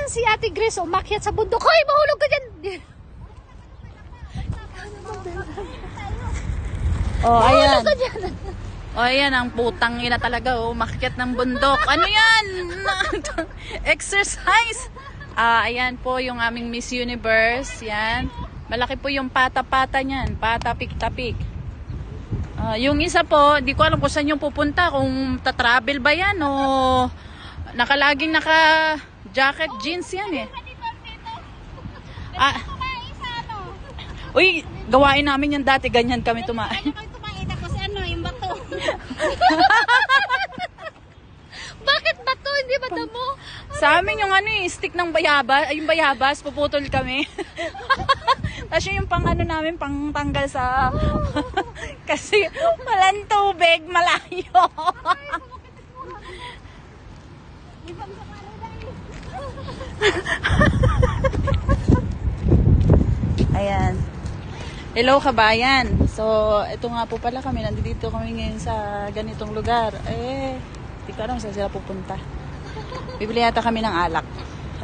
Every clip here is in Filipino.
si Ate Grace umakyat sa bundok. Hoy, mahulog ka dyan! Oh, ayan. Mahulog ka dyan! Oh, ayan ang putang ina talaga, umakyat ng bundok. Ano yan? Exercise! Ayan po yung aming Miss Universe. Yan. Malaki po yung pata-pata niyan. Patapik-tapik. Yung isa po, di ko alam kung saan yung pupunta. Kung tatravel ba yan o nakalaging naka-jacket jeans yan eh. Uy, gawain namin yung dati. Ganyan kami tumain. Yung bato. Bakit bato? Hindi bato mo? Sa amin yung stick ng bayabas, yung bayabas, puputol kami. Tapos yung pang namin, pang tanggal sa... Kasi walang tubig, malayo. Ayan. Hello kabayan. So, ito nga po pala kami. Nandito kami ngayon sa ganitong lugar. Hindi ko alam saan sila pupunta. Bibili yata kami ng alak.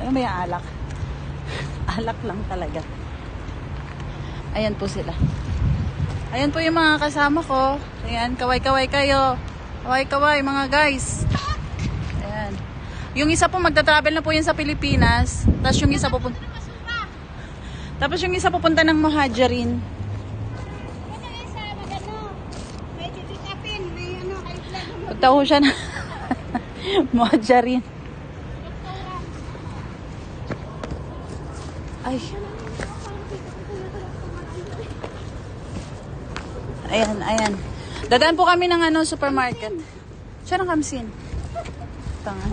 Ano ba yung alak? Alak lang talaga. Ayan po sila. Ayan po yung mga kasama ko. Ayan, kaway-kaway kayo. Kaway-kaway mga guys. Ayan. Yung isa po magta-travel na po yan sa Pilipinas. Tapos yung isa pupunta. Tapos yung isa pupunta ng Muhajirin. Pagtaho siya na Muhajirin. Ay. Ayan, ayan. Dadaan po kami ng supermarket. Siya ng kamsin. Tangan.